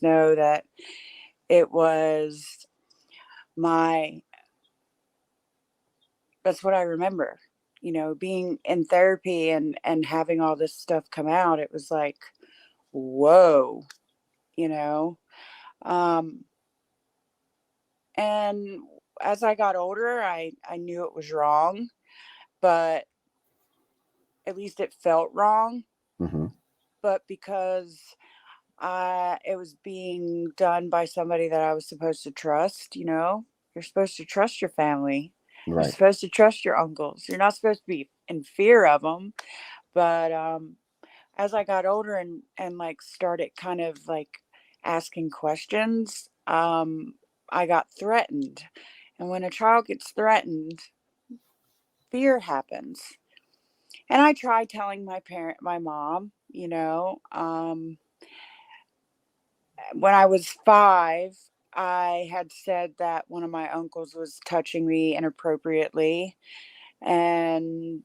know that it was my, that's what I remember, being in therapy and having all this stuff come out. It was like, whoa, you know. Um, and as I got older, I knew it was wrong, but at least it felt wrong. Mm-hmm. But because it was being done by somebody that I was supposed to trust, you're supposed to trust your family. You're Right. supposed to trust your uncles. You're not supposed to be in fear of them. But as I got older and like started kind of like asking questions, I got threatened. And when a child gets threatened, fear happens. And I tried telling my mom, when I was 5, I had said that one of my uncles was touching me inappropriately. And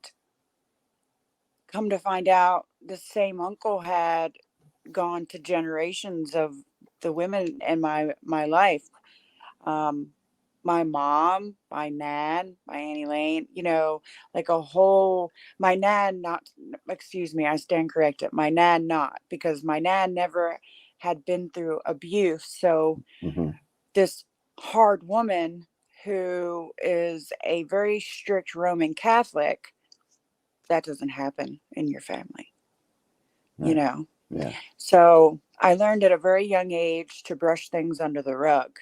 come to find out, the same uncle had gone to generations of the women in my life. Um, my mom, my nan, my Auntie Lane, like a whole, my nan, not, excuse me, I stand corrected. My nan, not, because my nan never had been through abuse. So Mm-hmm. this hard woman who is a very strict Roman Catholic, that doesn't happen in your family, you Right. know. Yeah. So I learned at a very young age to brush things under the rug.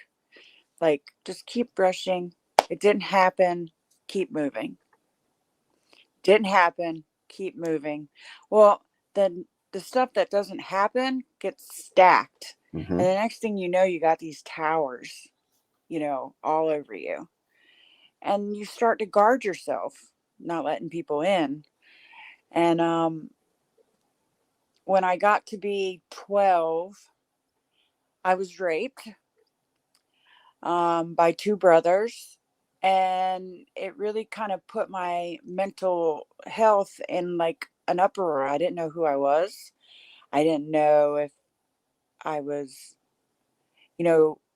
Like, just keep brushing. It didn't happen. Keep moving. Didn't happen. Keep moving. Well, then the stuff that doesn't happen gets stacked. Mm-hmm. And the next thing you know, you got these towers, all over you. And you start to guard yourself, not letting people in. And when I got to be 12, I was raped by two brothers. And it really kind of put my mental health in like an uproar. I didn't know who I was. I didn't know if I was,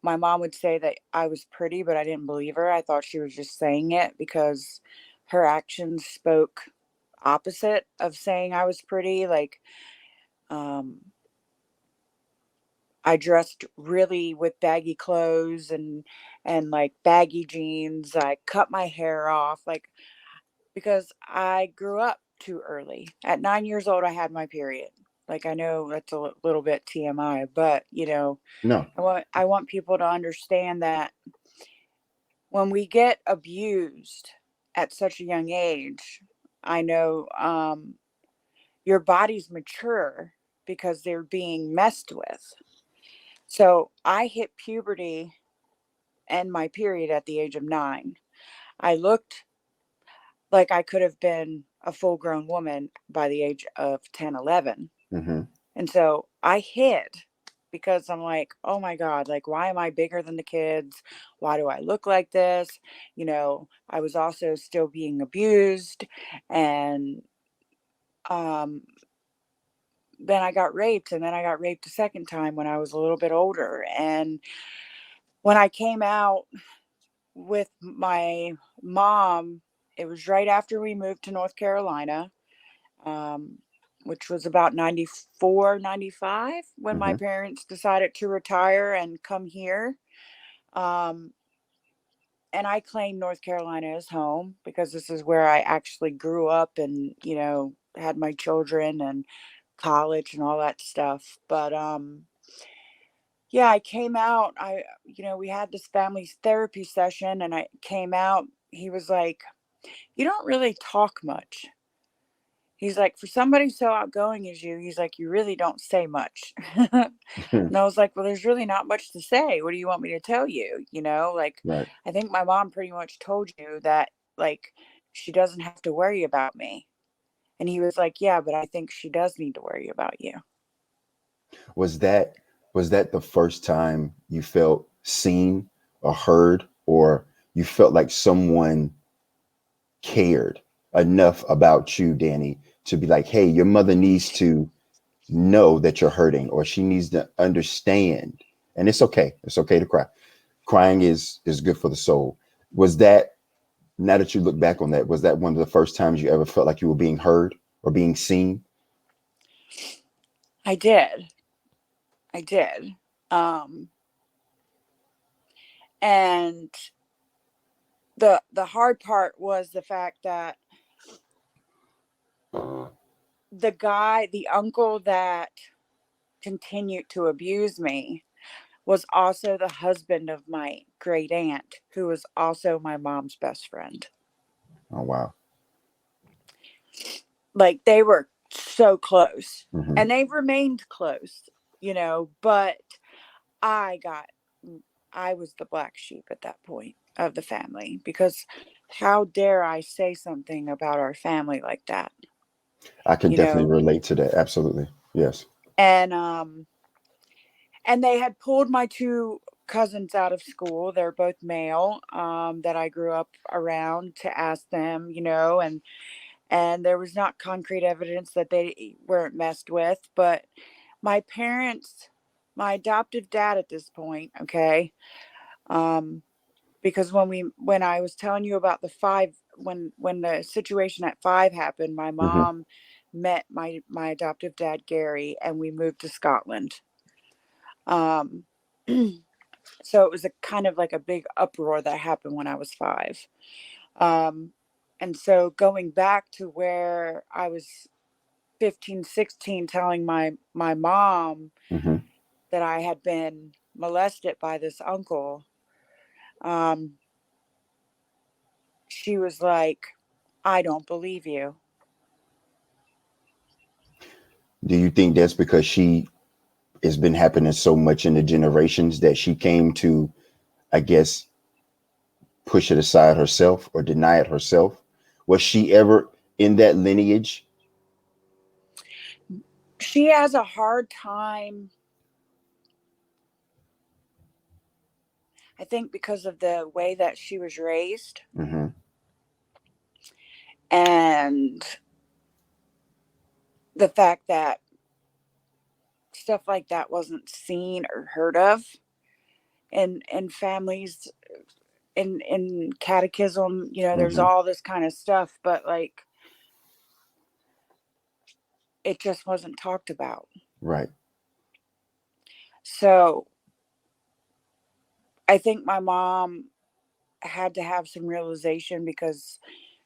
my mom would say that I was pretty, but I didn't believe her. I thought she was just saying it because her actions spoke opposite of saying I was pretty. Like, um, I dressed really with baggy clothes and like baggy jeans. I cut my hair off like because I grew up too early. At 9 years old I had my period. Like, I know that's a little bit TMI, but No. I want people to understand that when we get abused at such a young age, I know your body's mature because they're being messed with. So I hit puberty and my period at the age of 9. I looked like I could have been a full grown woman by the age of 10, 11. Mm-hmm. And so I hid because I'm like, oh my God, like, why am I bigger than the kids? Why do I look like this? I was also still being abused. And um, then I got raped. And then I got raped a second time when I was a little bit older. And when I came out with my mom, it was right after we moved to North Carolina, um, which was about 94, 95, when my Mm-hmm. parents decided to retire and come here. Um, and I claim North Carolina as home because this is where I actually grew up and, had my children and college and all that stuff. But yeah, I came out. We had this family therapy session and I came out. He was like, "You don't really talk much." He's like, "For somebody so outgoing as you," he's like, "you really don't say much." And I was like, "Well, there's really not much to say. What do you want me to tell you?" Like, Right. I think my mom pretty much told you that, like, she doesn't have to worry about me. And he was like, "Yeah, but I think she does need to worry about you." Was that was that the first time you felt seen or heard, or you felt like someone cared enough about you, Danny, to be like, hey, your mother needs to know that you're hurting, or she needs to understand. And it's okay. It's okay to cry. Crying is good for the soul. Was that, now that you look back on that, was that one of the first times you ever felt like you were being heard or being seen? I did. I did. Um, and the hard part was the fact that the uncle that continued to abuse me was also the husband of my great aunt, who was also my mom's best friend. Oh wow. Like, they were so close, Hmm. and they've remained close, but I got, I was the black sheep at that point of the family, because how dare I say something about our family like that, I can you definitely know? relate to that. Absolutely. Yes. And they had pulled my two cousins out of school. They're both male, that I grew up around, to ask them, and there was not concrete evidence that they weren't messed with, but my parents, my adoptive dad at this point, okay, um, because when I was telling you about the five, when the situation at five happened, my Hmm. mom met my adoptive dad Gary, and we moved to Scotland. Um, so it was a kind of like a big uproar that happened when I was five. Um, and so going back to where I was 15, 16, telling my mom Hmm. that I had been molested by this uncle, um, she was like, I don't believe you. Do you think that's because she, it's been happening so much in the generations that she came to, I guess, push it aside herself or deny it herself? Was she ever in that lineage? She has a hard time, I think, because of the way that she was raised, Hmm. and the fact that stuff like that wasn't seen or heard of in families, in catechism, there's Hmm. all this kind of stuff, but like, it just wasn't talked about. Right. So I think my mom had to have some realization, because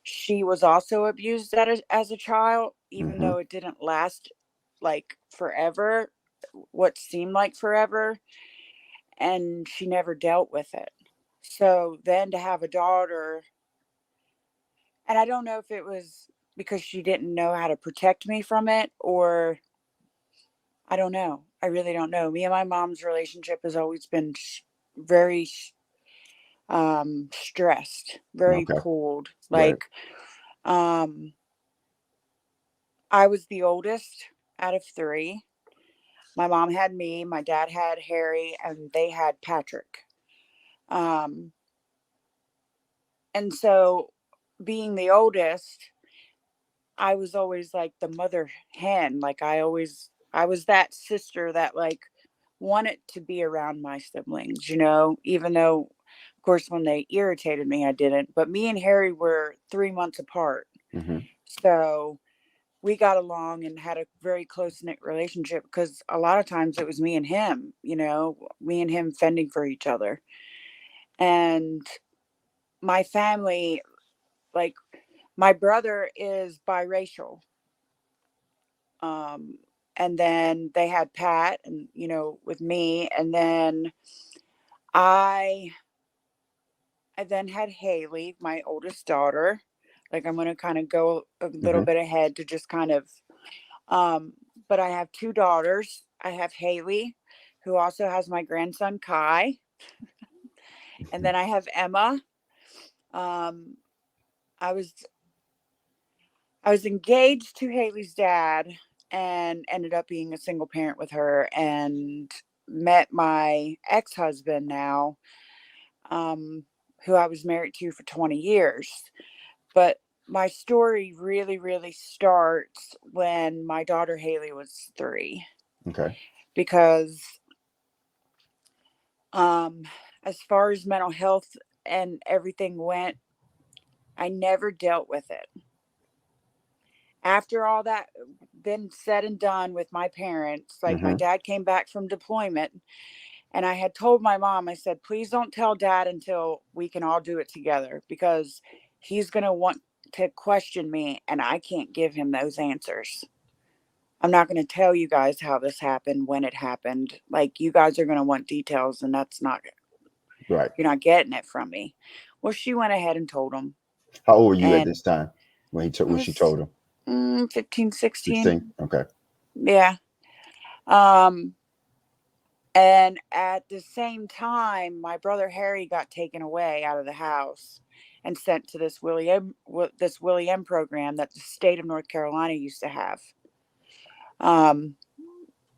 she was also abused as a child, even Hmm. though it didn't last like forever, what seemed like forever, and she never dealt with it. So then to have a daughter, and I don't know if it was because she didn't know how to protect me from it, or I don't know. I really don't know. Me and my mom's relationship has always been very stressed, very Okay. pulled. Right. Like, um I was the oldest out of three. My mom had me, my dad had Harry, and they had Patrick. Um and so, being the oldest, I was always like the mother hen. Like, I was that sister that, like, wanted to be around my siblings, even though, of course, when they irritated me, I didn't. But me and Harry were 3 months apart. Hmm. So we got along and had a very close knit relationship, because a lot of times it was me and him, me and him fending for each other. And my family, like, my brother is biracial. Um, and then they had Pat, and, with me. And then I, I then had Haley, my oldest daughter. Like, I'm going to kind of go a little Hmm. bit ahead to just kind of, um, but I have two daughters. I have Haley, who also has my grandson Kai, and then I have Emma. Um, I was I was engaged to Haley's dad, and ended up being a single parent with her, and met my ex-husband now, um, who I was married to for 20 years. But my story really, really starts when my daughter Haley was 3, Okay. because um, as far as mental health and everything went, I never dealt with it. After all that been said and done with my parents, like my Mm-hmm. dad came back from deployment, and I had told my mom, I said, please don't tell dad until we can all do it together, because he's going to want to question me and I can't give him those answers. I'm not going to tell you guys how this happened, when it happened. Like, you guys are going to want details, and that's not, Right. you're not getting it from me. Well, she went ahead and told him. How old were you at And this time I when she was told him? 15, 16. 16. Okay. Yeah. Um, and at the same time, my brother Harry got taken away out of the house and sent to this Willie M program that the state of North Carolina used to have. Um,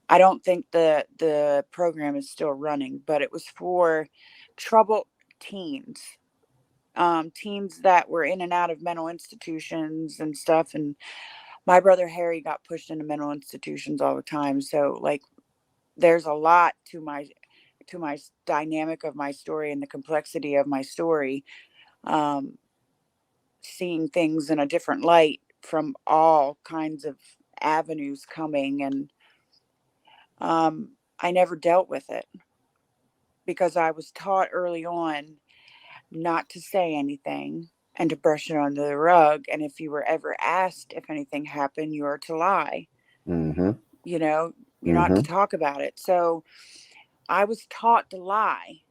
I don't think the program is still running, but it was for troubled teens, teens that were in and out of mental institutions and stuff. And my brother Harry got pushed into mental institutions all the time. So, like, there's a lot to my dynamic of my story and the complexity of my story. Um, Seeing things in a different light from all kinds of avenues coming, and I never dealt with it because I was taught early on not to say anything and to brush it under the rug. And if you were ever asked if anything happened, you are to lie. Mm-hmm. You know, you're not to Mm-hmm. talk about it. So I was taught to lie.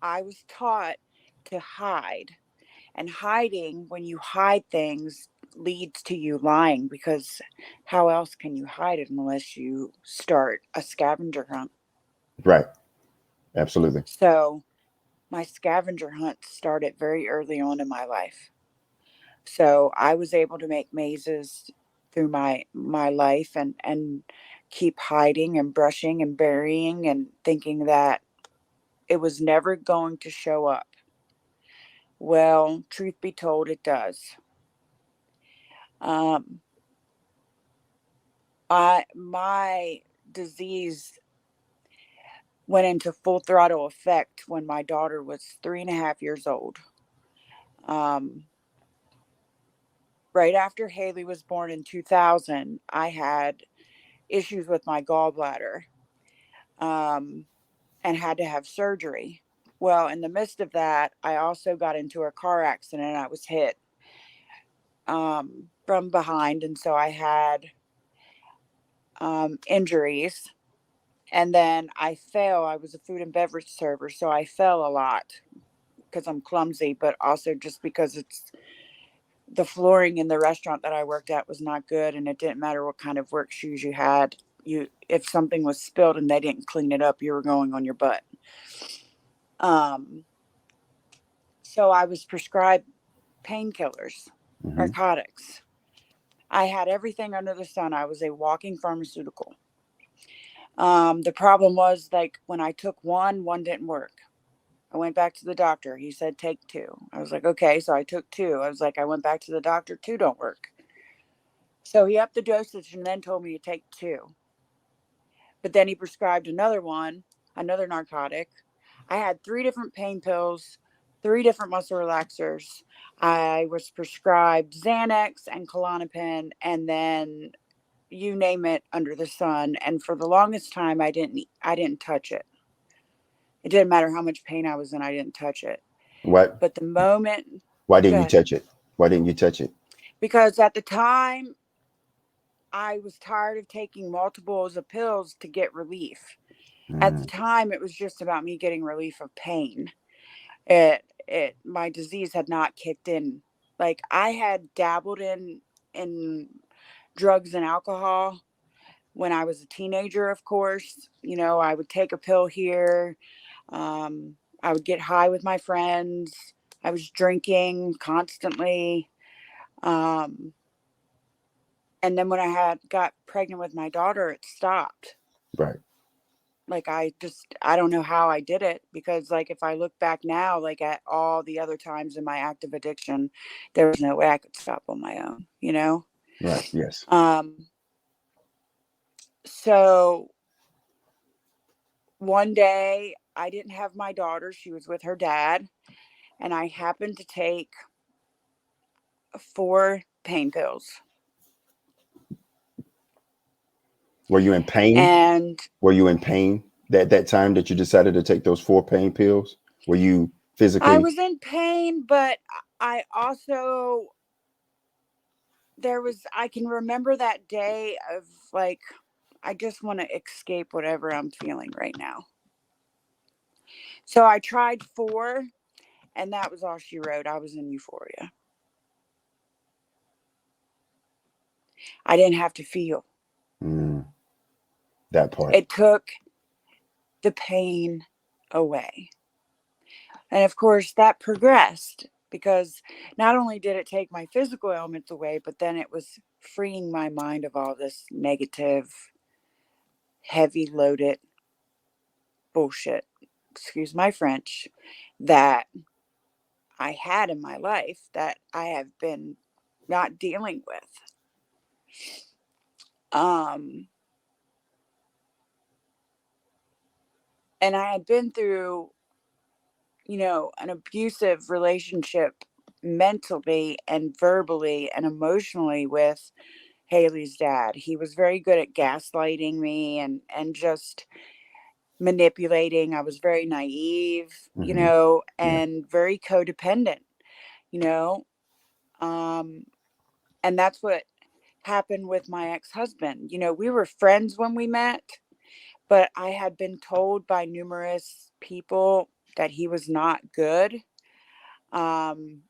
I was taught to hide. And hiding, when you hide things, leads to you lying, because how else can you hide it unless you start a scavenger hunt? Right. Absolutely. So my scavenger hunt started very early on in my life. So I was able to make mazes through my life, and keep hiding and brushing and burying and thinking that it was never going to show up. Well, truth be told, it does. Um, my disease went into full throttle effect when my daughter was 3.5 years old. Um, right after Haley was born in 2000, I had issues with my gallbladder, um, and had to have surgery. Well, in the midst of that, I also got into a car accident. I was hit from behind, and so I had injuries. And then I fell. I was a food and beverage server, so I fell a lot because I'm clumsy, but also just because it's the flooring in the restaurant that I worked at was not good, and it didn't matter what kind of work shoes you had. You, if something was spilled and they didn't clean it up, you were going on your butt. Um, so I was prescribed painkillers, Mm-hmm. narcotics. I had everything under the sun. I was a walking pharmaceutical. The problem was, like, when I took one didn't work. I went back to the doctor. He said, take two. I was like, okay. So I took two. I was like, I went back to the doctor. Two don't work. So he upped the dosage and then told me to take two. But then he prescribed another one, another narcotic. I had 3 different pain pills, 3 different muscle relaxers. I was prescribed Xanax and Klonopin, and then you name it under the sun. And for the longest time, I didn't touch it. It didn't matter how much pain I was in, I didn't touch it. What? But the moment, Why go didn't you ahead, touch it? Why didn't you touch it? because at the time I was tired of taking multiples of pills to get relief. At the Mm, time, it was just about me getting relief of pain. My disease had not kicked in. Like, I had dabbled in drugs and alcohol when I was a teenager. Of course, I would take a pill here. I would get high with my friends. I was drinking constantly. Um, and then when I had got pregnant with my daughter, it stopped. right. Like, I don't know how I did it, because like if I look back now, like at all the other times in my active addiction, there was no way I could stop on my own, you know? Right. Yes. Um, so one day I didn't have my daughter, she was with her dad, and I happened to take 4 pain pills. Were you in pain? And Were you in pain that time that you decided to take those 4 pain pills? Were you I physically? was in pain, but I also, I can remember that day of like, I just want to escape whatever I'm feeling right now. So I tried 4, and that was all she wrote. I was in euphoria. I didn't have to feel. Mm, that part. It took the pain away. And of course, that progressed, because not only did it take my physical ailments away, but then it was freeing my mind of all this negative, heavy loaded bullshit, excuse my French, that I had in my life that I have been not dealing with. Um, and I had been through, an abusive relationship mentally and verbally and emotionally with Haley's dad. He was very good at gaslighting me and just manipulating. I was very naive, Hmm. Yeah. and very codependent, you know. Um and that's what happened with my ex-husband. We were friends when we met, but I had been told by numerous people that he was not good.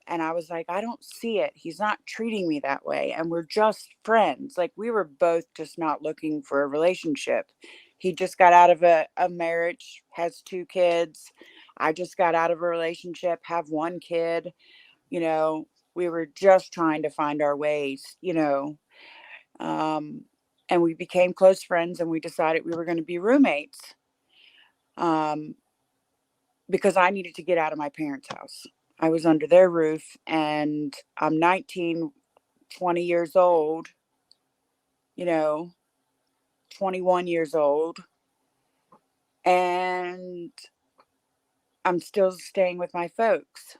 And I was like, I don't see it. He's not treating me that way, and we're just friends. Like, we were both just not looking for a relationship. He just got out of a marriage, has 2 kids. I just got out of a relationship, have 1 kid. you know we were just trying to find our ways. um and we became close friends, and we decided we were going to be roommates, um because I needed to get out of my parents' house. I was under their roof, and I'm 19, 20 years old, you know, 21 years old, and I'm still staying with my folks.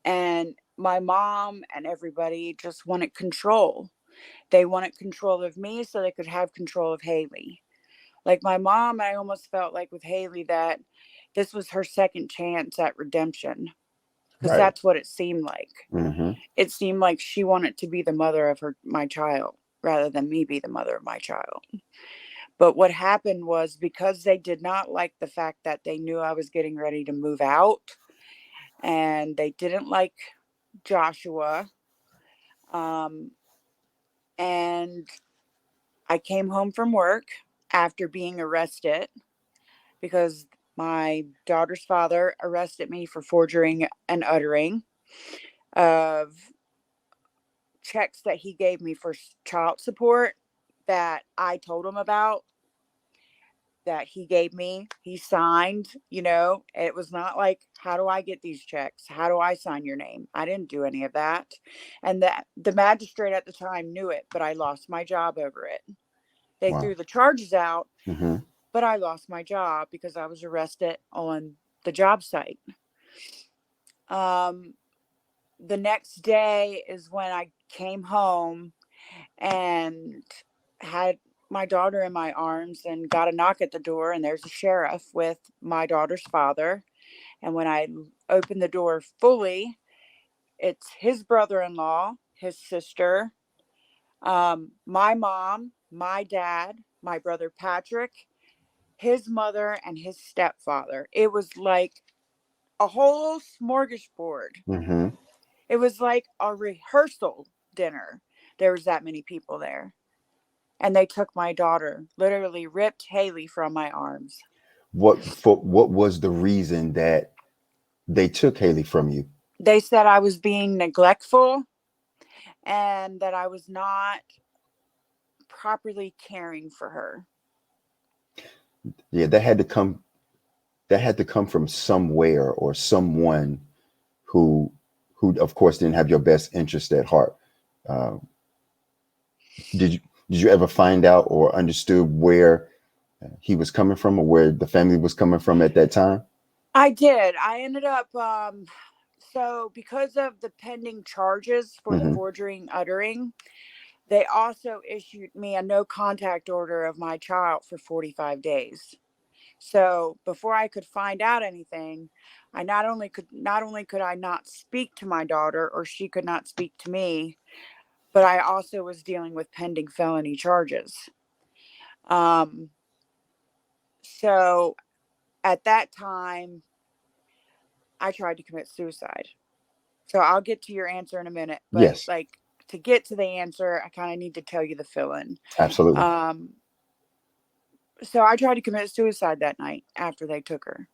And my mom and everybody just wanted control. They wanted control of me so they could have control of Haley. Like my mom, I almost felt like with Haley that this was her second chance at redemption, because Right. that's what it seemed like. Hmm. It seemed like she wanted to be the mother of my child rather than me be the mother of my child. But what happened was, because they did not like the fact that they knew I was getting ready to move out, and they didn't like Joshua. Um, and I came home from work after being arrested, because my daughter's father arrested me for forging and uttering of checks that he gave me for child support, that I told him about, that he gave me. He signed. It was not like, how do I get these checks? How do I sign your name? I didn't do any of that. And that the magistrate at the time knew it, but I lost my job over it. They Wow. threw the charges out, Hmm. but I lost my job because I was arrested on the job site. Um, the next day is when I came home and had my daughter in my arms, and got a knock at the door, and there's a sheriff with my daughter's father. And when I opened the door fully, it's his brother-in-law, his sister, my mom, my dad, my brother Patrick, his mother, and his stepfather. It was like a whole smorgasbord. Hmm. It was like a rehearsal dinner. There was that many people there. And they took my daughter, literally ripped Haley from my arms. What was the reason that they took Haley from you? They said I was being neglectful, and that I was not properly caring for her. Yeah, that had to come from somewhere or someone who of course didn't have your best interest at heart. Uh, did you did you ever find out or understood where he was coming from or where the family was coming from at that time? I did. I ended up so because of the pending charges for the Hmm. forgery and uttering, they also issued me a no contact order of my child for 45 days. So before I could find out anything, I not only could I not speak to my daughter, or she could not speak to me, but I also was dealing with pending felony charges. Um so at that time I tried to commit suicide. So I'll get to your answer in a minute, but Yes, like, to get to the answer, I kind of need to tell you the fill in. absolutely. Um so I tried to commit suicide that night after they took her.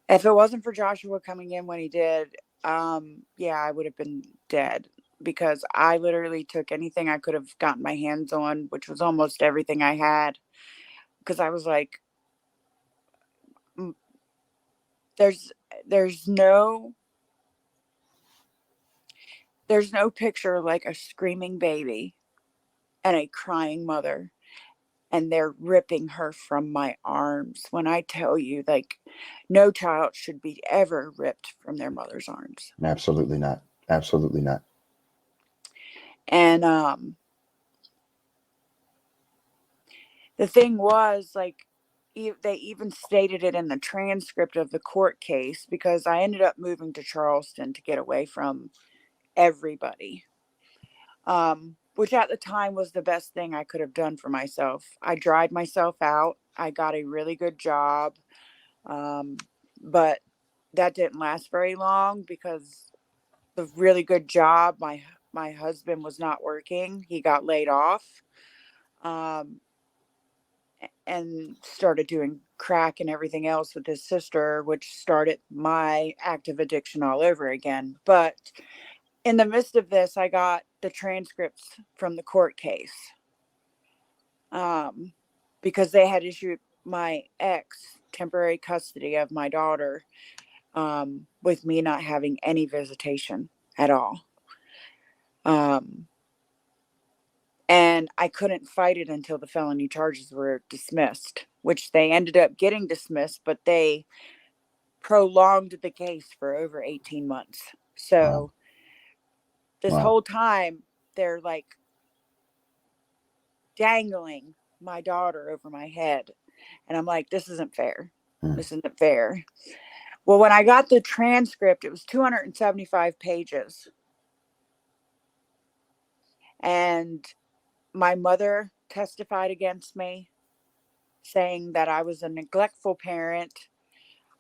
If it wasn't for Joshua coming in when he did, yeah, I would have been dead, because I literally took anything I could have gotten my hands on, which was almost everything I had, because I was like, "Mm, there's there's no there's no picture like a screaming baby and a crying mother, and they're ripping her from my arms. When I tell you, like, no child should be ever ripped from their mother's arms." Absolutely not. Absolutely not. And the thing was, like, they even stated it in the transcript of the court case, because I ended up moving to Charleston to get away from everybody. Which at the time was the best thing I could have done for myself. I dried myself out. I got a really good job. Um, but that didn't last very long, because the really good job, my husband was not working. He got laid off. Um, and started doing crack and everything else with his sister, which started my active addiction all over again. But in the midst of this, I got the transcripts from the court case, um, because they had issued my ex temporary custody of my daughter, with me not having any visitation at all. Um, and I couldn't fight it until the felony charges were dismissed, which they ended up getting dismissed, but they prolonged the case for over 18 months. Wow. So this Wow. whole time, they're like dangling my daughter over my head. And I'm like, this isn't fair. Mm. This isn't fair. Well, when I got the transcript, it was 275 pages. And my mother testified against me, saying that I was a neglectful parent,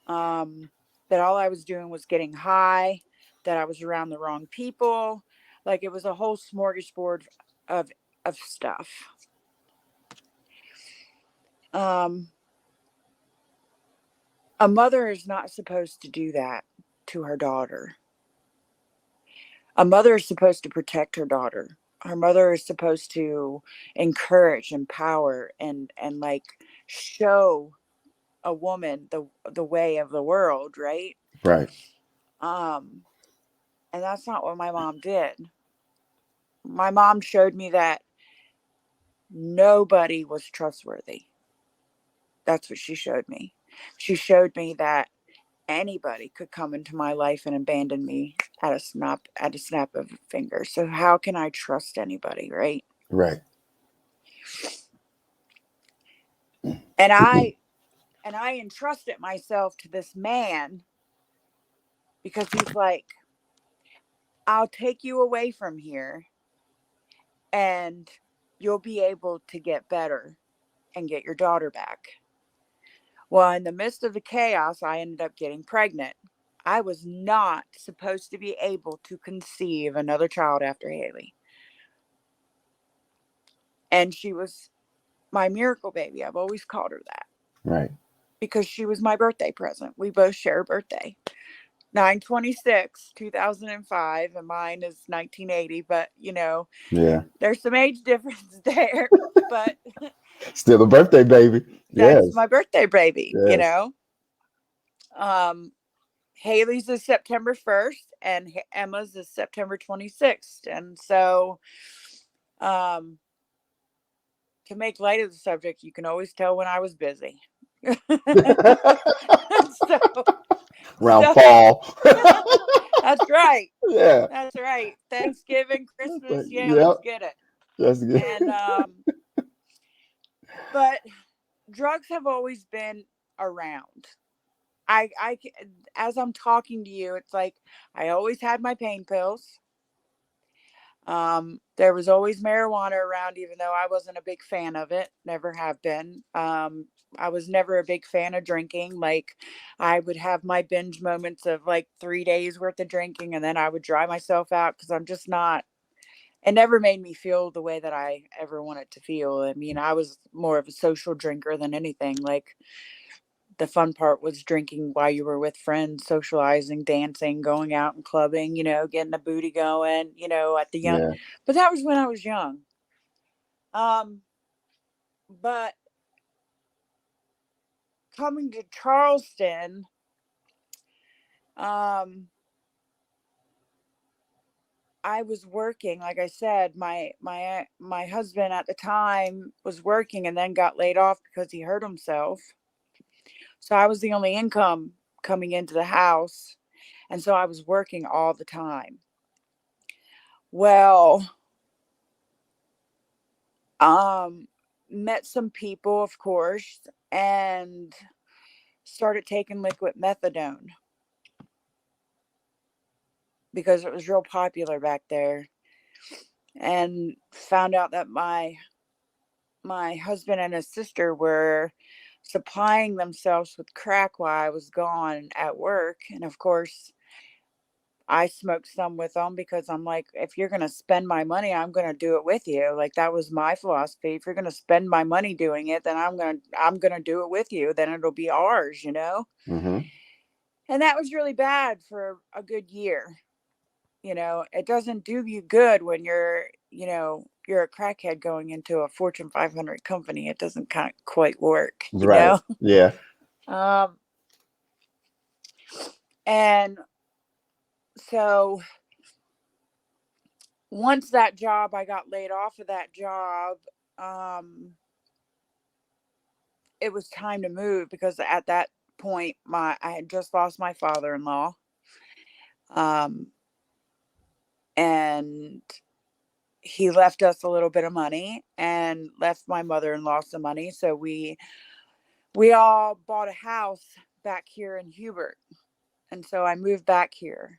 um, that all I was doing was getting high, that I was around the wrong people. Like, it was a whole smorgasbord of stuff. Um, a mother is not supposed to do that to her daughter. A mother is supposed to protect her daughter. Her mother is supposed to encourage, empower, and like, show a woman the way of the world, right? Right. Um, and that's not what my mom did. My mom showed me that nobody was trustworthy. That's what she showed me. She showed me that anybody could come into my life and abandon me at a snap of a finger. So how can I trust anybody, right? Right. And I entrusted myself to this man, because he's like, I'll take you away from here, and you'll be able to get better and get your daughter back. Well, in the midst of the chaos, I ended up getting pregnant. I was not supposed to be able to conceive another child after Haley. And she was my miracle baby. I've always called her that, Right. because she was my birthday present. We both share a birthday. 9/26, 2005, and mine is 1980, but Yeah. there's some age difference there. But Still a birthday baby. That's Yes. my birthday baby, you Yes. know. Um, Haley's is September 1st and Emma's is September 26th. And so, um, to make light of the subject, you can always tell when I was busy. so, Round so fall. that's right. Yeah. That's right. Thanksgiving, Christmas. Yeah, let's Yep. get it. That's good. And, but drugs have always been around. I, as I'm talking to you, it's like I always had my pain pills. There was always marijuana around, even though I wasn't a big fan of it. Never have been. I was never a big fan of drinking. Like, I would have my binge moments of like 3 days worth of drinking, and then I would dry myself out because I'm just not. It never made me feel the way that I ever wanted to feel. I mean, I was more of a social drinker than anything. Like, the fun part was drinking while you were with friends, socializing, dancing, going out and clubbing, getting the booty going, at the young, Yeah. but that was when I was young. Um, but coming to Charleston, um, I was working, like I said, my husband at the time was working and then got laid off because he hurt himself. So I was the only income coming into the house. And so I was working all the time. Well, um, met some people, of course, and started taking liquid methadone because it was real popular back there. And found out that my husband and his sister were supplying themselves with crack while I was gone at work. And of course, I smoked some with them because I'm like, if you're going to spend my money, I'm going to do it with you. Like, that was my philosophy. If you're going to spend my money doing it, then I'm going to do it with you. Then it'll be ours. Mm-hmm. And that was really bad for a good year. It doesn't do you good when you're a crackhead going into a Fortune 500 company. It doesn't kind of quite work, you Right. know? Yeah. Um, and so once that job, I got laid off of that job. Um, it was time to move because at that point, I had just lost my father-in-law. Um, and he left us a little bit of money and left my mother-in-law some money. So we all bought a house back here in Hubert. And so I moved back here.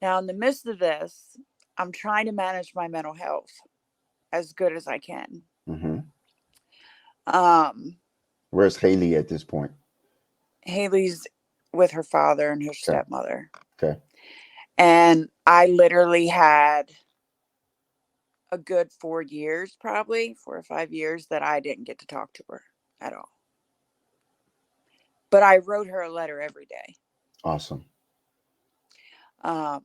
Now, in the midst of this, I'm trying to manage my mental health as good as I can. Mm-hmm. Um, Where's Haley at this point? Haley's with her father and her Okay. stepmother. Okay. And I literally had a good 4 years, probably 4 or 5 years, that I didn't get to talk to her at all. But I wrote her a letter every day. Awesome. Um,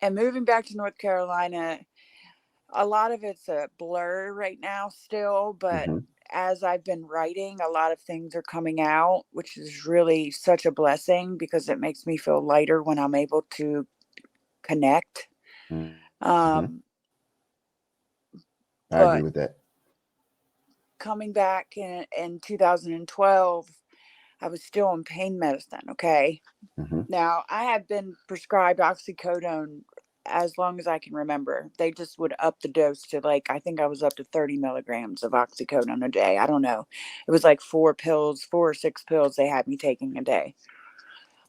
and moving back to North Carolina, a lot of it's a blur right now still, but Mm-hmm. as I've been writing, a lot of things are coming out, which is really such a blessing because it makes me feel lighter when I'm able to connect. Mm-hmm. Um, I agree but with that. coming back in 2012, I was still on pain medicine. Okay. Mm-hmm. Now, I have been prescribed oxycodone as long as I can remember. They just would up the dose to, like, I think I was up to 30 milligrams of oxycodone a day. I don't know. It was like 4 pills, 4 or 6 pills they had me taking a day.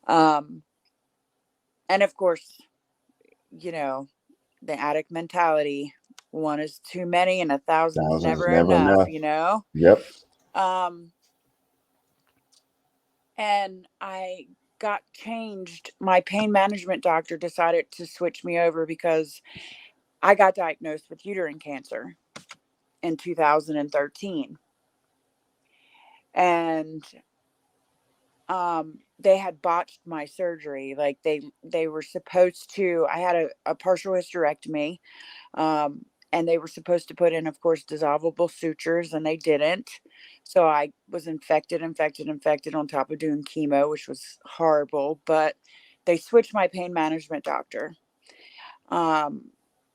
Um, and of course, you know, the addict mentality, one is too many and a thousand's Thousands is never never enough, enough. Yep. Um, and I got changed. My pain management doctor decided to switch me over because I got diagnosed with uterine cancer in 2013. And they had botched my surgery. Like, they were supposed to, I had a partial hysterectomy. and they were supposed to put in, of course, dissolvable sutures, and they didn't. So I was infected on top of doing chemo, which was horrible. But they switched my pain management doctor, um,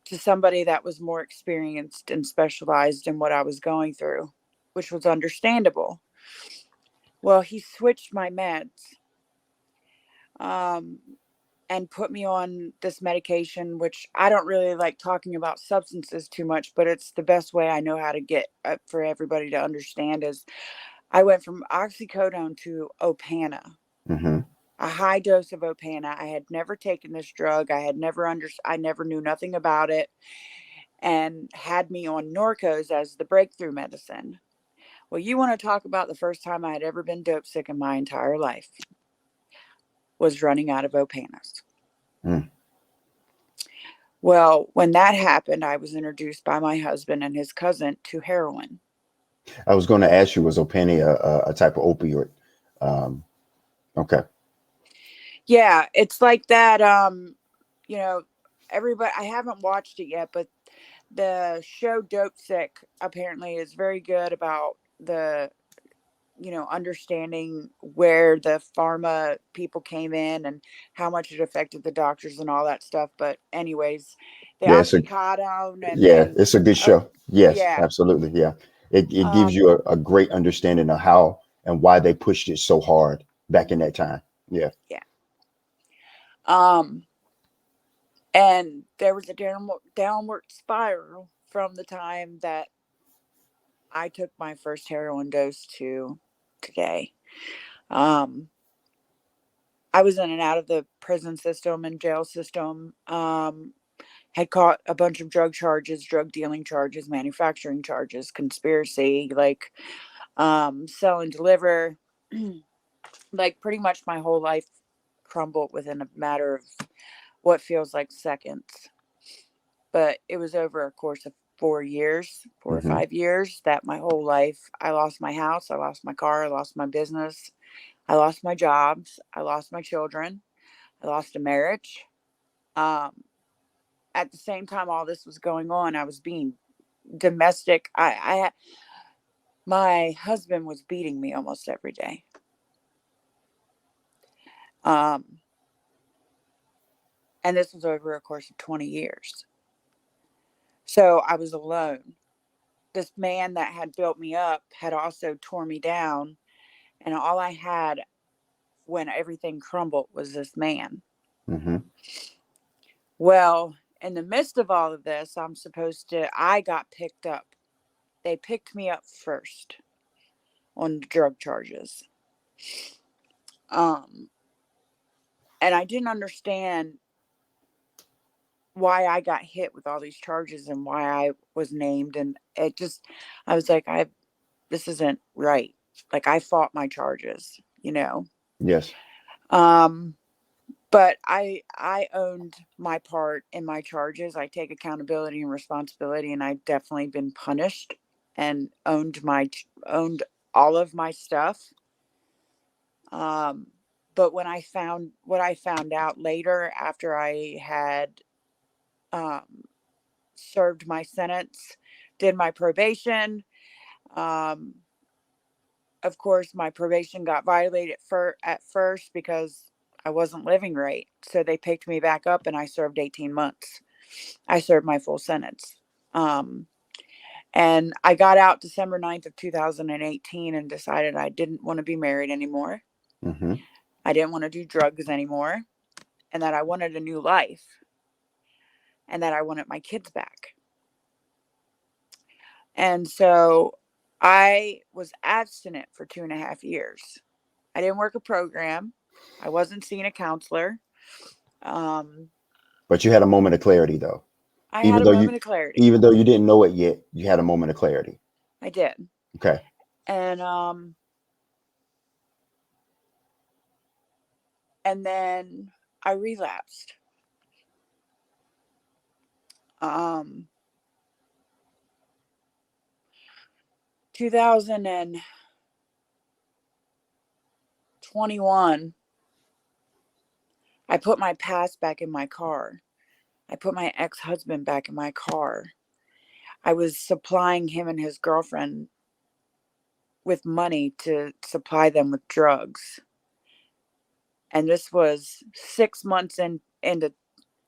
to somebody that was more experienced and specialized in what I was going through, which was understandable. Well, he switched my meds, um, and put me on this medication, which I don't really like talking about substances too much, but it's the best way I know how to get for everybody to understand. Is I went from oxycodone to Opana, Mm-hmm. a high dose of Opana. I had never taken this drug. I never knew nothing about it, and had me on Norcos as the breakthrough medicine. Well, you want to talk about the first time I had ever been dope sick in my entire life was running out of Opanas. Mm. Well, when that happened, I was introduced by my husband and his cousin to heroin. I was going to ask you, was Opani a type of opioid? Um, okay. Yeah, it's like that. You know, everybody, I haven't watched it yet, but the show Dope Sick apparently is very good about the, understanding where the pharma people came in and how much it affected the doctors and all that stuff. But anyways, the Yeah, oxycodone yeah, and it's a good uh, show. Yes, yeah, absolutely. Yeah. It gives um, you a great understanding of how and why they pushed it so hard back in that time. Yeah. yeah, um, and there was a downward spiral from the time that I took my first heroin dose to today. Um, I was in and out of the prison system and jail system. Had caught a bunch of drug charges, drug dealing charges, manufacturing charges, conspiracy, like sell and deliver. Like pretty much my whole life crumbled within a matter of what feels like seconds. But it was over a course of 4 years, four or Hmm. 5 years, that my whole life, I lost my house, I lost my car, I lost my business, I lost my jobs, I lost my children, I lost a marriage. Um, at the same time all this was going on, I was being domestic. My husband was beating me almost every day. Um, and this was over a course of 20 years. So I was alone. This man that had built me up had also tore me down, and all I had when everything crumbled was this man. Hmm. Well, in the midst of all of this, I got picked up. They picked me up first on drug charges. Um, and I didn't understand why I got hit with all these charges and why I was named. And I was like, this isn't right. Like I fought my charges. Yes. Um, but I owned my part in my charges. I take accountability and responsibility, and I definitely been punished and owned all of my stuff. Um, but what I found out later after I had um, served my sentence, did my probation. Um, of course, my probation got violated at first because I wasn't living right. So they picked me back up and I served 18 months. I served my full sentence. Um, and I got out December 9th of 2018 and decided I didn't want to be married anymore. Hmm. I didn't want to do drugs anymore, and that I wanted a new life, and that I wanted my kids back. And so I was abstinent for 2.5 years. I didn't work a program. I wasn't seeing a counselor. Um, But you had a moment of clarity though. I had Even a though you moment of clarity. even though you didn't know it yet, you had a moment of clarity. I did. Okay. And then I relapsed. Um 2021, I put my past back in my car. I put my ex-husband back in my car. I was supplying him and his girlfriend with money to supply them with drugs. And this was 6 months into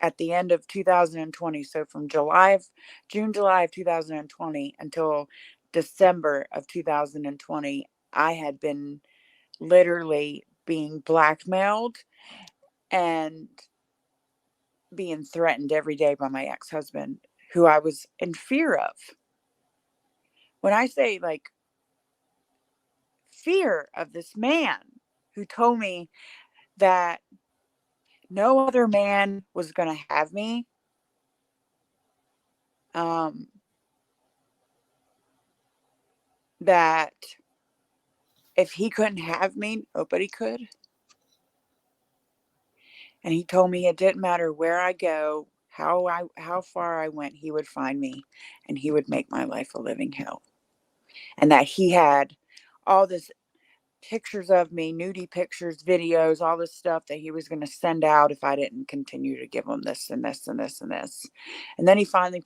at the end of 2020. So from July of 2020 until December of 2020, I had been literally being blackmailed and being threatened every day by my ex-husband, who I was in fear of. When I say like fear of this man who told me that no other man was going to have me, um, that if he couldn't have me, nobody could. And he told me it didn't matter where I go, how far I went, he would find me and he would make my life a living hell. And that he had all this pictures of me, nudie pictures, videos, all this stuff that he was going to send out if I didn't continue to give him this and this and this and this. And then he finally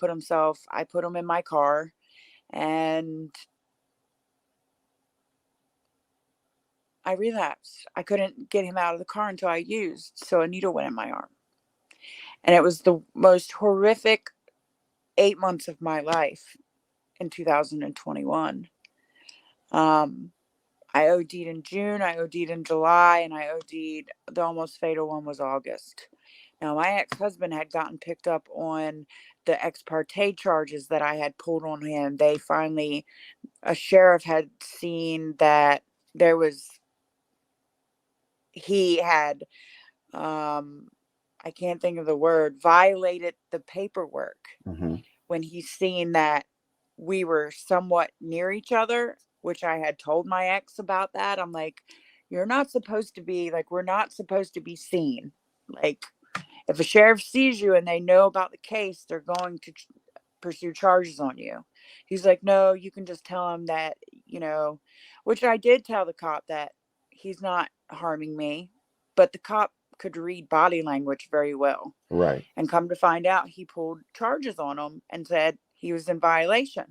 I put him in my car, and I relapsed. I couldn't get him out of the car until I used. So a needle went in my arm. And it was the most horrific 8 months of my life in 2021. Um, I OD'd in June, I OD'd in July, and I OD'd, the almost fatal one was August. Now, my ex husband had gotten picked up on the ex parte charges that I had pulled on him. A sheriff had seen that there was, he had, I can't think of the word, violated the paperwork Mm-hmm. when he seen that we were somewhat near each other, which I had told my ex about that. I'm like, you're not supposed to be, like, we're not supposed to be seen. Like, if a sheriff sees you and they know about the case, they're going to pursue charges on you. He's like, no, you can just tell him that, which I did tell the cop that he's not harming me, but the cop could read body language very well. Right. And come to find out, he pulled charges on him and said he was in violation,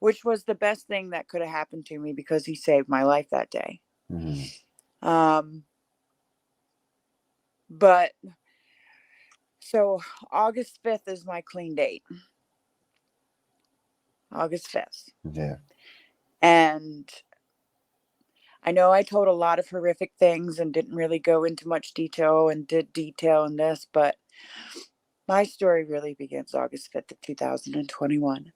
which was the best thing that could have happened to me because he saved my life that day. Mm-hmm. Um, but so August 5th is my clean date. August 5th. Yeah. And I know I told a lot of horrific things and didn't really go into much detail and did detail in this, but my story really begins August 5th of 2021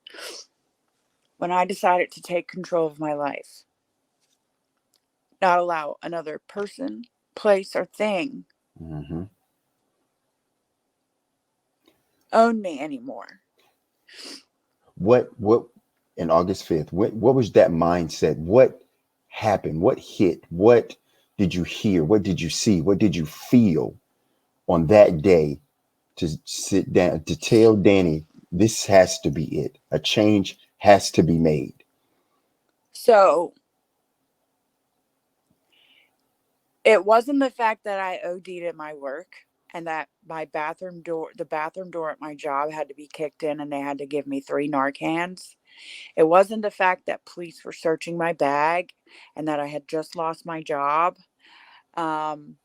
when I decided to take control of my life, not allow another person, place, or thing Mm-hmm. own me anymore. What in August 5th, what was that mindset? What happened? What hit? What did you hear? What did you see? What did you feel on that day to sit down to tell Danny this has to be it? A change has to be made. So it wasn't the fact that I OD'd at my work and that the bathroom door at my job had to be kicked in and they had to give me 3 Narcans. It wasn't the fact that police were searching my bag and that I had just lost my job. Um,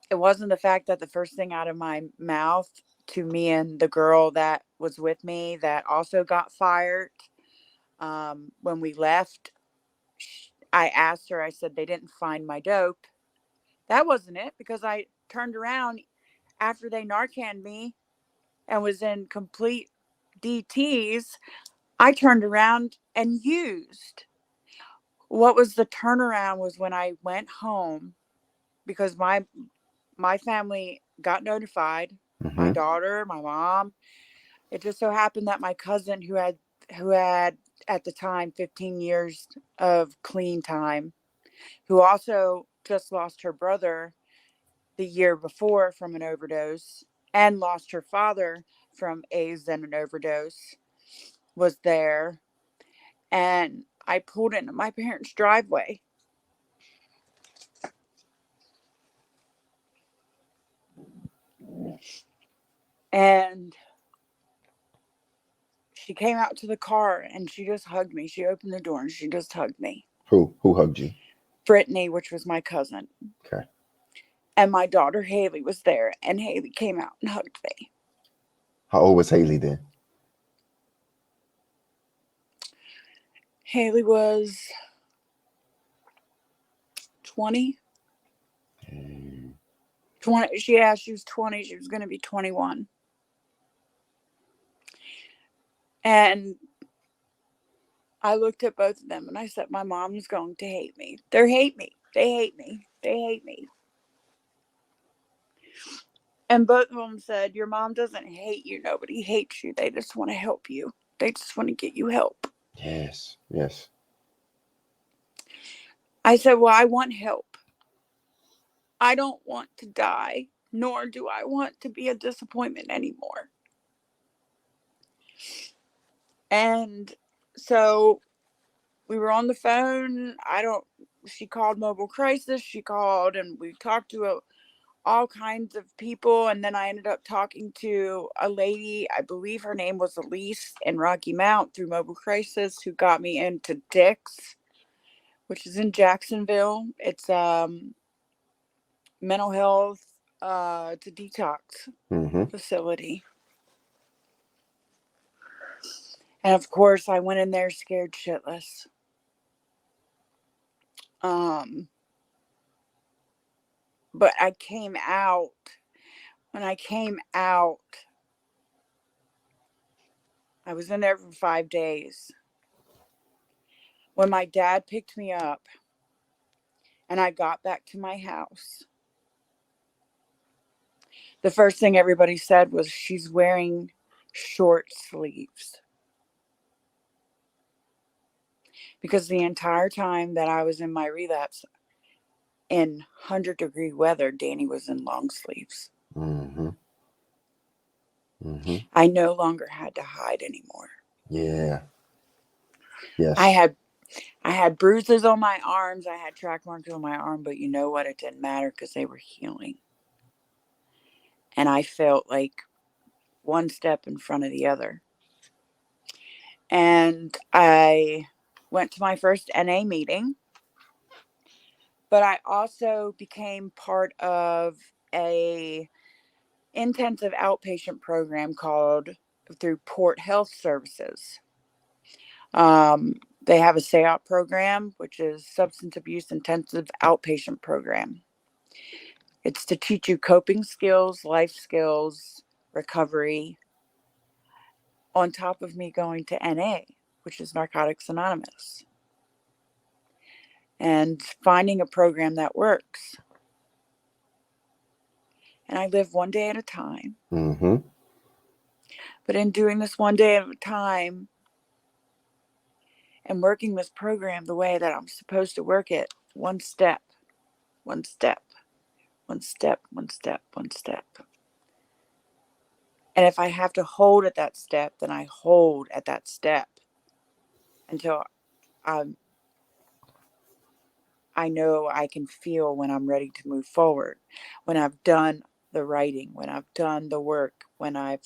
it wasn't the fact that the first thing out of my mouth to me and the girl that was with me that also got fired, when we left, I asked her, I said, they didn't find my dope. That wasn't it, because I turned around after they Narcaned me and was in complete DTs. I turned around and used. What was the turnaround was when I went home because my family got notified, my Mm-hmm. daughter, my mom. It just so happened that my cousin who had at the time 15 years of clean time, who also just lost her brother the year before from an overdose and lost her father from AIDS and an overdose, was there. And I pulled into my parents' driveway. And She came out to the car and she just hugged me. She opened the door and she just hugged me. Who hugged you? Brittany, which was my cousin. Okay. And my daughter Haley was there, and Haley came out and hugged me. How old was Haley then? Haley was 20. Mm. 20. Yeah, she was 20. She was going to be 21. And I looked at both of them and I said, my mom's going to hate me. They hate me. They hate me. They hate me. And both of them said, your mom doesn't hate you. Nobody hates you. They just want to help you. They just want to get you help. Yes. Yes. I said, well, I want help. I don't want to die, nor do I want to be a disappointment anymore. And so we were on the phone. She called mobile crisis. She called and we talked to all kinds of people. And then I ended up talking to a lady, I believe her name was Elise, in Rocky Mount through mobile crisis, who got me into Dick's, which is in Jacksonville. It's mental health, it's a detox Mm-hmm. facility. And of course I went in there scared shitless. Um, but I came out. When I came out, I was in there for 5 days. When my dad picked me up and I got back to my house, the first thing everybody said was, she's wearing short sleeves. Because the entire time that I was in my relapse, in 100-degree weather, Danny was in long sleeves. Mm-hmm. Mm-hmm. I no longer had to hide anymore. Yeah. I Yes. had I had bruises on my arms. I had track marks on my arm, but you know what? It didn't matter because they were healing. And I felt like one step in front of the other. And I went to my first NA meeting, but I also became part of a intensive outpatient program called through Port Health Services. They have a SAOP program, which is Substance Abuse Intensive Outpatient Program. It's to teach you coping skills, life skills, recovery, on top of me going to NA, which is Narcotics Anonymous, and finding a program that works. And I live one day at a time. Mm-hmm. But in doing this one day at a time and working this program the way that I'm supposed to work it, one step, one step, one step, one step, one step. And if I have to hold at that step, then I hold at that step until I'm I know I can feel when I'm ready to move forward, when I've done the writing, when I've done the work, when I've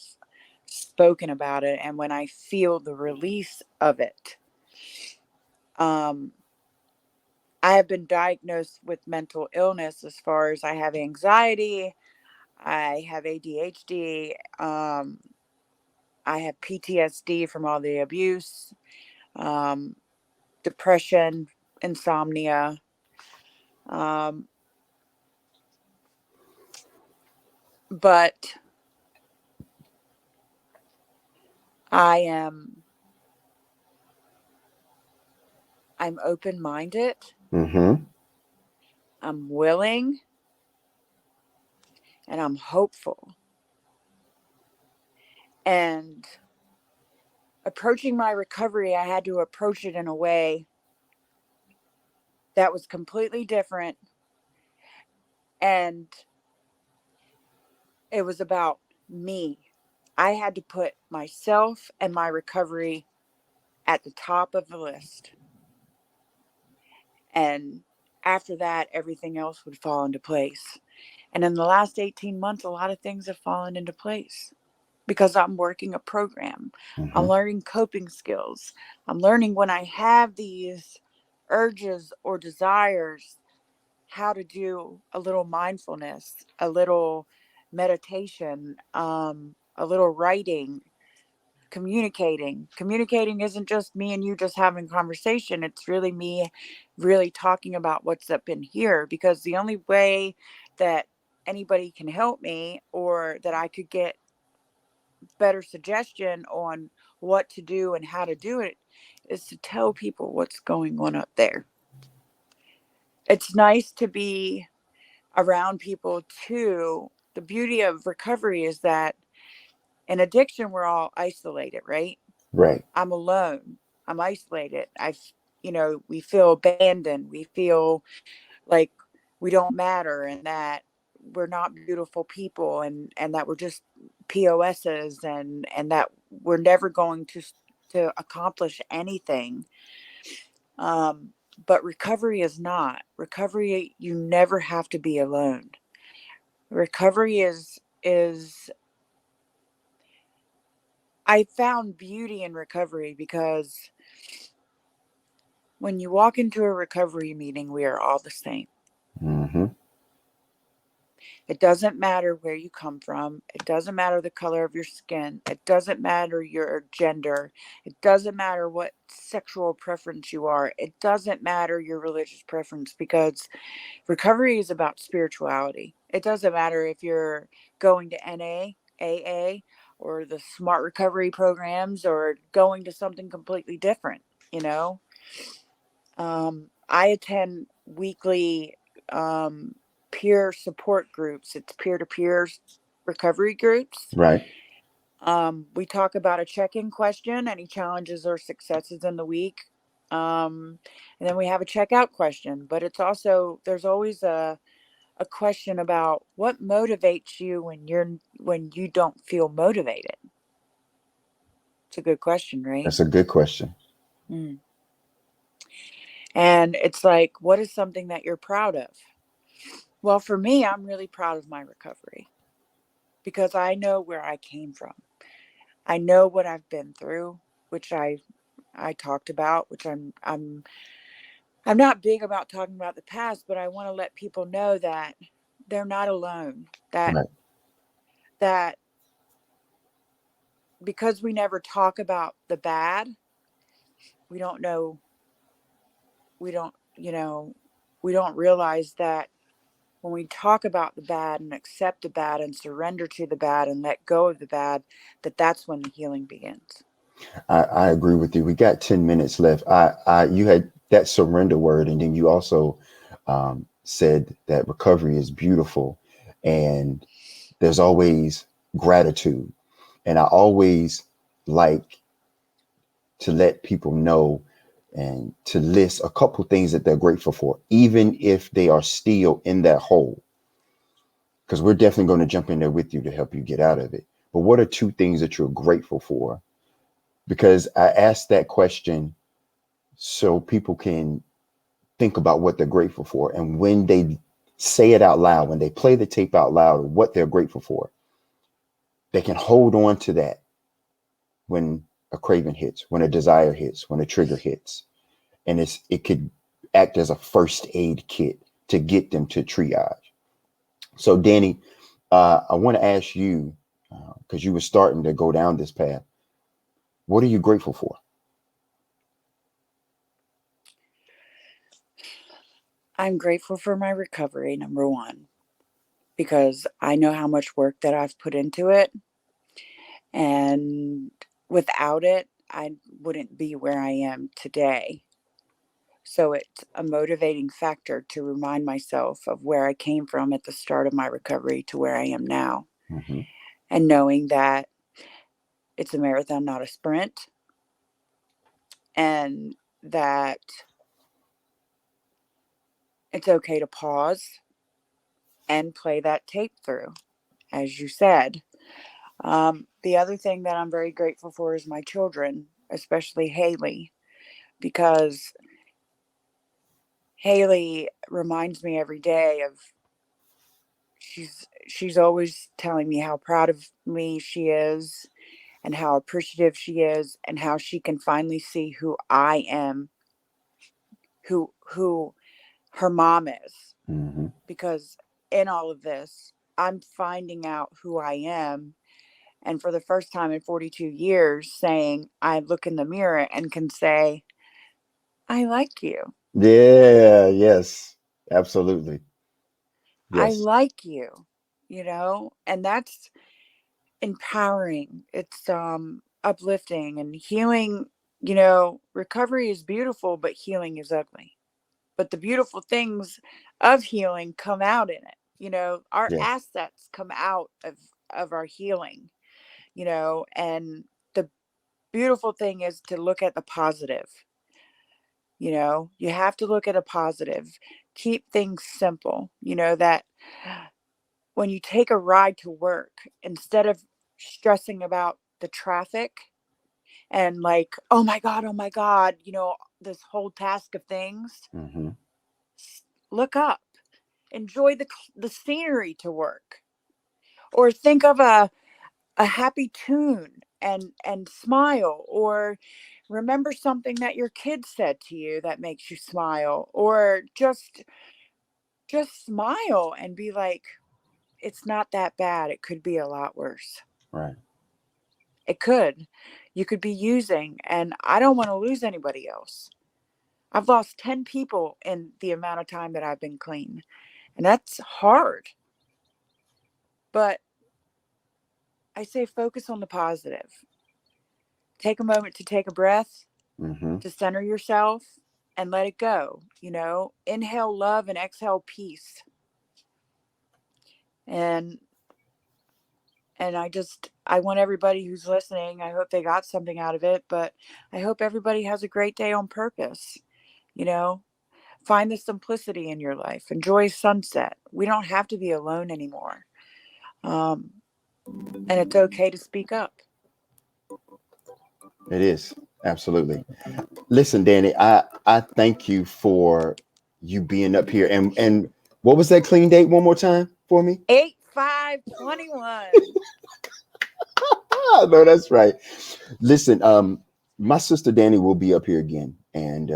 spoken about it, and when I feel the release of it. Um, I have been diagnosed with mental illness as far as I have anxiety, I have ADHD, I have PTSD from all the abuse, um, depression, insomnia. Um, but I am I'm open-minded. Mm-hmm. I'm willing and I'm hopeful. And approaching my recovery, I had to approach it in a way that was completely different. And it was about me. I had to put myself and my recovery at the top of the list. And after that, everything else would fall into place. And in the last 18 months, a lot of things have fallen into place. because I'm working a program. I'm Hmm. learning coping skills. I'm learning when I have these urges or desires how to do a little mindfulness, a little meditation, a little writing, communicating. Communicating isn't just me and you just having conversation. It's really me really talking about what's up in here, because the only way that anybody can help me or that I could get better suggestion on what to do and how to do it is to tell people what's going on up there. It's nice to be around people too. The beauty of recovery is that in addiction, we're all isolated, right? Right. I'm alone. I'm isolated. We feel abandoned. We feel like we don't matter and that we're not beautiful people and that we're just POSs and that we're never going to accomplish anything. Um, but recovery is not. Recovery, you never have to be alone. Recovery is I found beauty in recovery because when you walk into a recovery meeting, we are all the same. Hmm. It doesn't matter where you come from. It doesn't matter the color of your skin. It doesn't matter your gender. It doesn't matter what sexual preference you are. It doesn't matter your religious preference, because recovery is about spirituality. It doesn't matter if you're going to NA, AA, or the smart recovery programs, or going to something completely different, you know? I attend weekly um, peer support groups. It's peer to peer recovery groups. Right. We talk about a check in question, any challenges or successes in the week. And then we have a checkout question, but there's always a question about what motivates you when you don't feel motivated. It's a good question, right? That's a good question. Mm. And it's like, what is something that you're proud of? Well, for me, I'm really proud of my recovery because I know where I came from. I know what I've been through, which I talked about, which I'm not big about talking about the past, but I want to let people know that they're not alone. Right. That because we never talk about the bad, we don't know we don't, we don't realize that when we talk about the bad and accept the bad and surrender to the bad and let go of the bad, that's when the healing begins. I agree with you. We got 10 minutes left. You had that surrender word, and then you also said that recovery is beautiful, and there's always gratitude. And I always like to let people know and to list a couple things that they're grateful for, even if they are still in that hole, because we're definitely going to jump in there with you to help you get out of it. But what are two things that you're grateful for? Because I asked that question so people can think about what they're grateful for. And when they say it out loud, when they play the tape out loud, what they're grateful for, they can hold on to that when a craving hits, when a desire hits, when a trigger hits. And it could act as a first aid kit to get them to triage. So, Danny, I want to ask you, because you were starting to go down this path, what are you grateful for? I'm grateful for my recovery, number one, because I know how much work that I've put into it. And without it, I wouldn't be where I am today. So it's a motivating factor to remind myself of where I came from at the start of my recovery to where I am now. Hmm. And knowing that it's a marathon, not a sprint, and that it's okay to pause and play that tape through, as you said. The other thing that I'm very grateful for is my children, especially Haley, because Haley reminds me every day of she's always telling me how proud of me she is and how appreciative she is and how she can finally see who I am, who her mom is, Mm-hmm. because in all of this I'm finding out who I am, and for the first time in 42 years saying I look in the mirror and can say I like you. Yeah, yes, absolutely. I Yes. like you, and that's empowering. It's uplifting and healing. Recovery is beautiful, but healing is ugly. But the beautiful things of healing come out in it. Our Yes. assets come out of our healing, and the beautiful thing is to look at the positive. You have to look at a positive. Keep things simple. That when you take a ride to work, instead of stressing about the traffic and like, oh my God, this whole task of things, Mm-hmm. look up, enjoy the scenery to work, or think of a happy tune and smile, or remember something that your kid said to you that makes you smile, or just smile and be like, it's not that bad. It could be a lot worse. Right. It could. You could be using, and I don't want to lose anybody else. I've lost 10 people in the amount of time that I've been clean, and that's hard. But I say focus on the positive. Take a moment to take a breath, Mm-hmm. to center yourself, and let it go. Inhale love and exhale peace. And I want everybody who's listening, I hope they got something out of it, but I hope everybody has a great day on purpose. You know, Find the simplicity in your life. Enjoy sunset. We don't have to be alone anymore. Um, and it's okay to speak up. It is. Absolutely. Listen, Danny, I thank you for you being up here. And what was that clean date one more time for me? 8521. Ah, no, that's right. Listen, my sister Danny will be up here again, and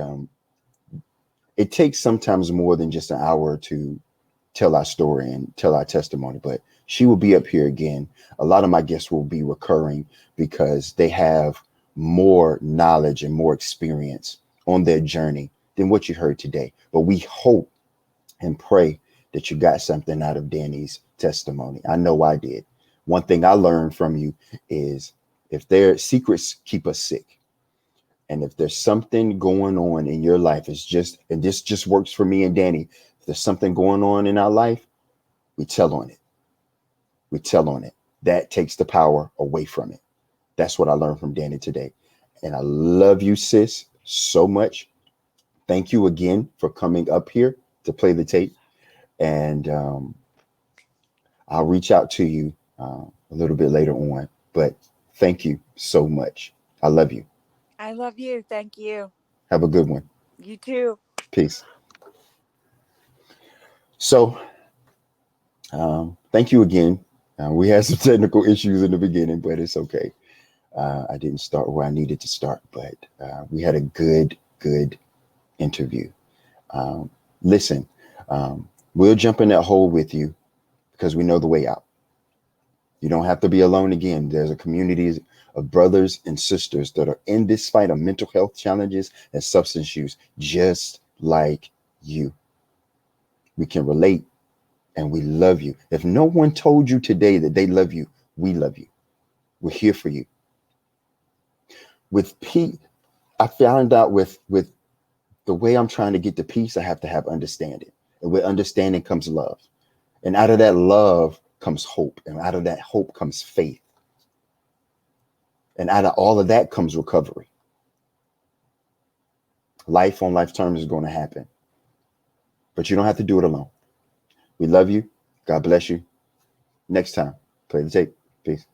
it takes sometimes more than just an hour to tell our story and tell our testimony, but she will be up here again. A lot of my guests will be recurring because they have more knowledge and more experience on their journey than what you heard today. But we hope and pray that you got something out of Danny's testimony. I know I did. One thing I learned from you is if their secrets keep us sick, and if there's something going on in your life, and this just works for me and Danny. If there's something going on in our life, we tell on it. We tell on it. That takes the power away from it. That's what I learned from Danny today. And I love you, sis, so much. Thank you again for coming up here to play the tape. And I'll reach out to you a little bit later on. But thank you so much. I love you. I love you. Thank you. Have a good one. You too. Peace. So, thank you again. We had some technical issues in the beginning, but it's okay. I didn't start where I needed to start, but we had a good interview. Um, Listen, we'll jump in that hole with you because we know the way out. You don't have to be alone again. There's a community of brothers and sisters that are in this fight of mental health challenges and substance use, just like you. We can relate and we love you. If no one told you today that they love you, we love you. We're here for you. With peace, I found out with the way I'm trying to get to peace, I have to have understanding. And with understanding comes love. And out of that love comes hope. And out of that hope comes faith. And out of all of that comes recovery. Life on life terms is going to happen. But you don't have to do it alone. We love you. God bless you. Next time, play the tape. Peace.